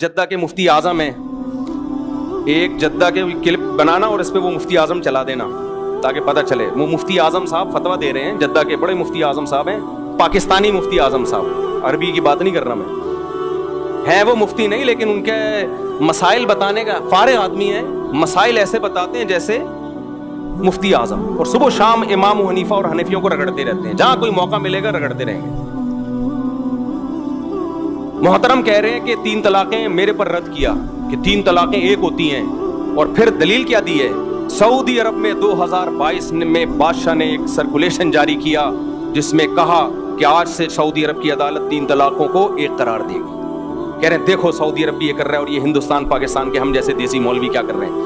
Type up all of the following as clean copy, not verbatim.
Jeddah کے مفتی اعظم ہیں, ایک جدہ کے کلپ بنانا اور اس پہ وہ مفتی اعظم چلا دینا تاکہ پتہ چلے. وہ مفتی اعظم صاحب فتویٰ دے رہے ہیں, جدہ کے بڑے مفتی اعظم صاحب ہیں, پاکستانی مفتی اعظم صاحب, عربی کی بات نہیں کر رہا میں, ہیں وہ مفتی نہیں لیکن ان کے مسائل بتانے کا فارغ آدمی ہے, مسائل ایسے بتاتے ہیں جیسے مفتی اعظم, اور صبح و شام امام حنیفہ اور حنفیوں کو رگڑتے رہتے ہیں, جہاں کوئی موقع ملے گا رگڑتے رہیں گے. محترم کہہ رہے ہیں کہ 3 طلاقیں میرے پر رد کیا کہ 3 طلاقیں ایک ہوتی ہیں, اور پھر دلیل کیا دی ہے؟ سعودی عرب میں 2022 میں بادشاہ نے ایک سرکولیشن جاری کیا جس میں کہا کہ آج سے سعودی عرب کی عدالت 3 طلاقوں کو ایک قرار دے گی. کہہ رہے ہیں دیکھو سعودی عرب بھی یہ کر رہا ہے اور یہ ہندوستان پاکستان کے ہم جیسے دیسی مولوی کیا کر رہے ہیں.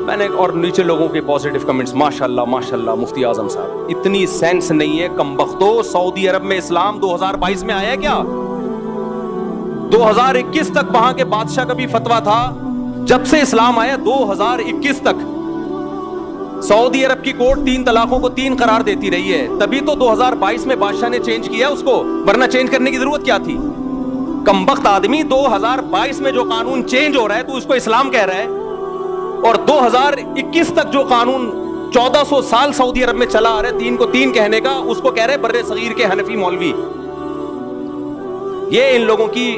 میں نے اور نیچے لوگوں کے پازیٹیو کمنٹس, ماشاءاللہ مفتی اعظم صاحب, اتنی سینس نہیں ہے کم بختو. سعودی عرب میں اسلام 2022 میں آیا ہے کیا؟ 2021 تک وہاں کے بادشاہ کا بھی فتویٰ تھا. جب سے اسلام آیا 2021 تک سعودی عرب کی کورٹ 3 طلاقوں کو 3 قرار دیتی رہی ہے. تبھی تو 2022 میں بادشاہ نے چینج کیا اس کو, ورنہ چینج کرنے کی ضرورت کیا تھی؟ کمبخت آدمی, 2022 میں جو قانون چینج ہو رہا ہے تو اس کو اسلام کہہ رہا ہے, اور 2021 تک جو قانون 1400 سال سعودی عرب میں چلا آ رہا ہے 3 کو 3 کہنے کا, اس کو کہہ رہے بر صغیر کے حنفی مولوی. یہ ان لوگوں کی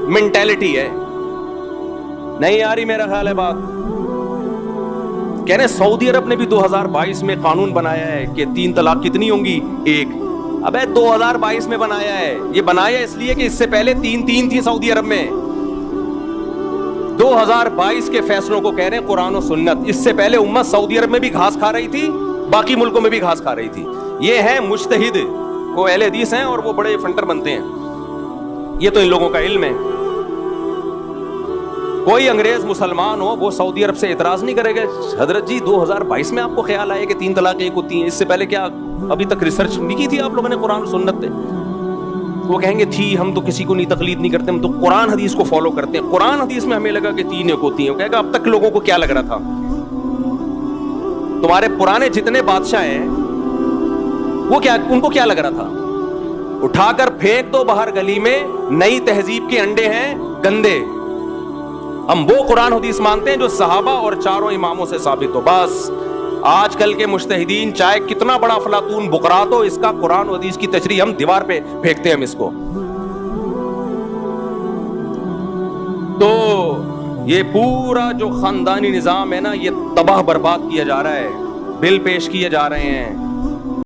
مینٹیلٹی ہے. نہیں آ رہی میرا خیال ہے بات. کہہ رہے سعودی عرب نے بھی 2022 میں قانون بنایا ہے کہ 3 طلاق کتنی ہوں گی؟ ایک. ابے 2022 میں بنایا ہے, یہ بنایا اس لیے کہ اس سے پہلے 3 تھی سعودی عرب میں. 2022 کے فیصلوں کو کہہ رہے ہیں قرآن و سنت. اس سے پہلے امت سعودی عرب میں بھی گھاس کھا رہی تھی, باقی ملکوں میں بھی گھاس کھا رہی تھی. یہ ہیں مجتہد, وہ اہل حدیث ہیں اور وہ بڑے فنٹر بنتے ہیں. یہ تو ان لوگوں کا علم ہے. کوئی انگریز مسلمان ہو وہ سعودی عرب سے اعتراض نہیں کرے گا حضرت جی 2022 میں آپ کو خیال آیا کہ 3 طلاق ایک ہوتی ہیں, اس سے پہلے کیا ابھی تک ریسرچ نہیں کی تھی آپ لوگوں نے قرآن و سنت پہ؟ وہ کہیں گے تھی, ہم تو کسی کو نہیں تقلید نہیں کرتے, ہم تو قرآن حدیث کو فالو کرتے ہیں. قرآن حدیث میں ہمیں لگا کہ 3 ایک ہوتی ہیں. وہ کہے گا اب تک لوگوں کو کیا لگ رہا تھا؟ تمہارے پرانے جتنے بادشاہ ہیں وہ کیا, ان کو کیا لگ رہا تھا؟ اٹھا کر پھینک دو باہر گلی میں, نئی تہذیب کے انڈے ہیں گندے. ہم وہ قرآن حدیث مانتے ہیں جو صحابہ اور 4 اماموں سے ثابت ہو. بس آج کل کے مجتہدین چاہے کتنا بڑا افلاطون بقراط ہو, اس کا قرآن و حدیث کی تشریح ہم دیوار پہ پھینکتے ہیں ہم اس کو. تو یہ پورا جو خاندانی نظام ہے نا, یہ تباہ برباد کیا جا رہا ہے. بل پیش کیے جا رہے ہیں,